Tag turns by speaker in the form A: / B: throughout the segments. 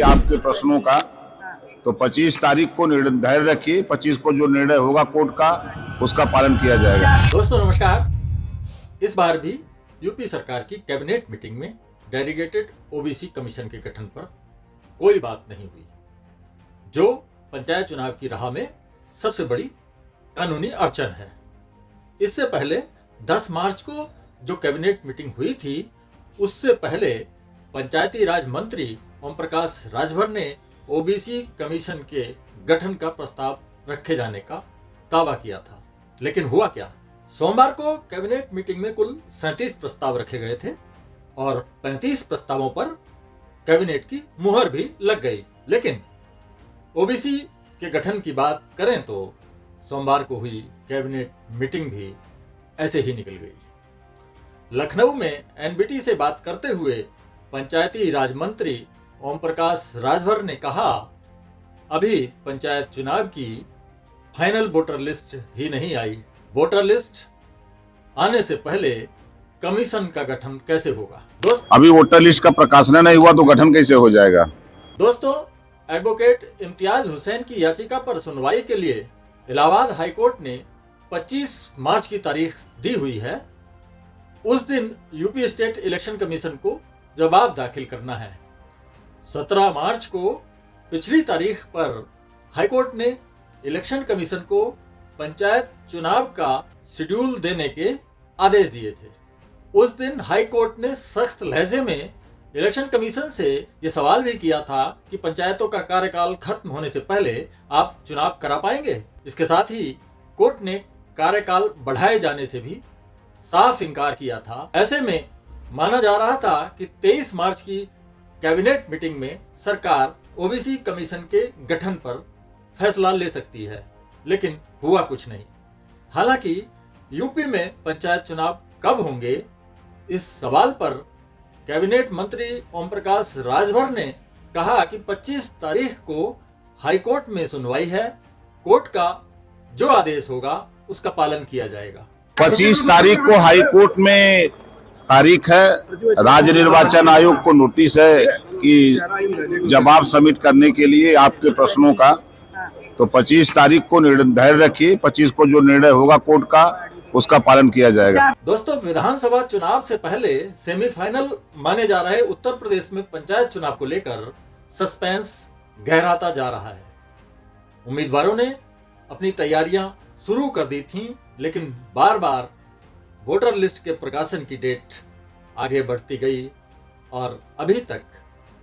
A: आपके प्रश्नों का तो 25 तारीख को धैर्य रखिए। 25 को जो निर्णय होगा कोर्ट का, उसका पालन किया जाएगा।
B: दोस्तों नमस्कार। इस बार भी यूपी सरकार की कैबिनेट मीटिंग में डेडिकेटेड ओबीसी कमीशन के गठन पर कोई बात नहीं हुई, जो पंचायत चुनाव की राह में सबसे बड़ी कानूनी अड़चन है। इससे पहले 10 मार्च को जो कैबिनेट मीटिंग हुई थी, उससे पहले पंचायती राज मंत्री ओम प्रकाश राजभर ने ओबीसी कमीशन के गठन का प्रस्ताव रखे जाने का दावा किया था। लेकिन हुआ क्या? सोमवार को कैबिनेट मीटिंग में कुल 37 प्रस्ताव रखे गए थे और 35 प्रस्तावों पर कैबिनेट की मुहर भी लग गई। लेकिन ओबीसी के गठन की बात करें तो सोमवार को हुई कैबिनेट मीटिंग भी ऐसे ही निकल गई। लखनऊ में एनबीटी से बात करते हुए पंचायती राज मंत्री ओम प्रकाश राजभर ने कहा, अभी पंचायत चुनाव की फाइनल वोटर लिस्ट ही नहीं आई। वोटर लिस्ट आने से पहले कमीशन का गठन कैसे होगा?
A: अभी वोटर लिस्ट का प्रकाशन नहीं हुआ तो गठन कैसे हो जाएगा?
B: दोस्तों, एडवोकेट इम्तियाज हुसैन की याचिका पर सुनवाई के लिए इलाहाबाद हाईकोर्ट ने 25 मार्च की तारीख दी हुई है। उस दिन यूपी स्टेट इलेक्शन कमीशन को जवाब दाखिल करना है। 17 मार्च को पिछली तारीख पर हाईकोर्ट ने इलेक्शन कमीशन को पंचायत चुनाव का शेड्यूल देने के आदेश दिए थे। उस दिन हाईकोर्ट ने सख्त लहजे में इलेक्शन कमीशन से यह सवाल भी किया था कि पंचायतों का कार्यकाल खत्म होने से पहले आप चुनाव करा पाएंगे। इसके साथ ही कोर्ट ने कार्यकाल बढ़ाए जाने से भी साफ इनकार किया था। ऐसे में माना जा रहा था कि 23 मार्च की कैबिनेट मीटिंग में सरकार ओबीसी कमीशन के गठन पर फैसला ले सकती है, लेकिन हुआ कुछ नहीं। हालांकि यूपी में पंचायत चुनाव कब होंगे, इस सवाल पर कैबिनेट मंत्री ओम प्रकाश राजभर ने कहा कि 25 तारीख को हाईकोर्ट में सुनवाई है। कोर्ट का जो आदेश होगा उसका पालन किया जाएगा।
A: 25 तारीख को हाईकोर्ट में तारीख है। राज्य निर्वाचन आयोग को नोटिस है कि जवाब सबमिट करने के लिए आपके प्रश्नों का, तो 25 तारीख को धैर्य रखिए। 25 को जो निर्णय होगा कोर्ट का, उसका पालन किया जाएगा।
B: दोस्तों, विधानसभा चुनाव से पहले सेमीफाइनल माने जा रहे उत्तर प्रदेश में पंचायत चुनाव को लेकर सस्पेंस गहराता जा रहा है। उम्मीदवारों ने अपनी तैयारियां शुरू कर दी थीं, लेकिन बार बार वोटर लिस्ट के प्रकाशन की डेट आगे बढ़ती गई और अभी तक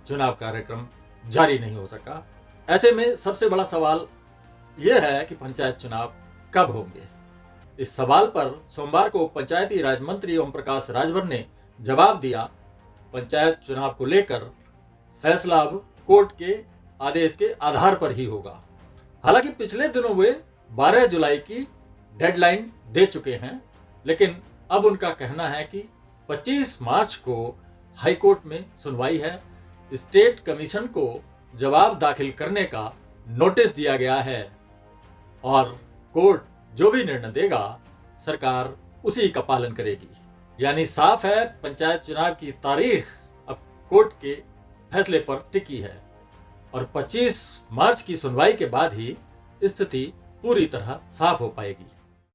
B: चुनाव कार्यक्रम जारी नहीं हो सका। ऐसे में सबसे बड़ा सवाल यह है कि पंचायत चुनाव कब होंगे। इस सवाल पर सोमवार को पंचायती राज मंत्री ओम प्रकाश राजभर ने जवाब दिया, पंचायत चुनाव को लेकर फैसला अब कोर्ट के आदेश के आधार पर ही होगा। हालांकि पिछले दिनों वे 12 जुलाई की डेडलाइन दे चुके हैं, लेकिन अब उनका कहना है कि 25 मार्च को हाईकोर्ट में सुनवाई है। स्टेट कमीशन को जवाब दाखिल करने का नोटिस दिया गया है और कोर्ट जो भी निर्णय देगा सरकार उसी का पालन करेगी। यानी साफ है, पंचायत चुनाव की तारीख अब कोर्ट के फैसले पर टिकी है और 25 मार्च की सुनवाई के बाद ही स्थिति पूरी तरह साफ हो पाएगी।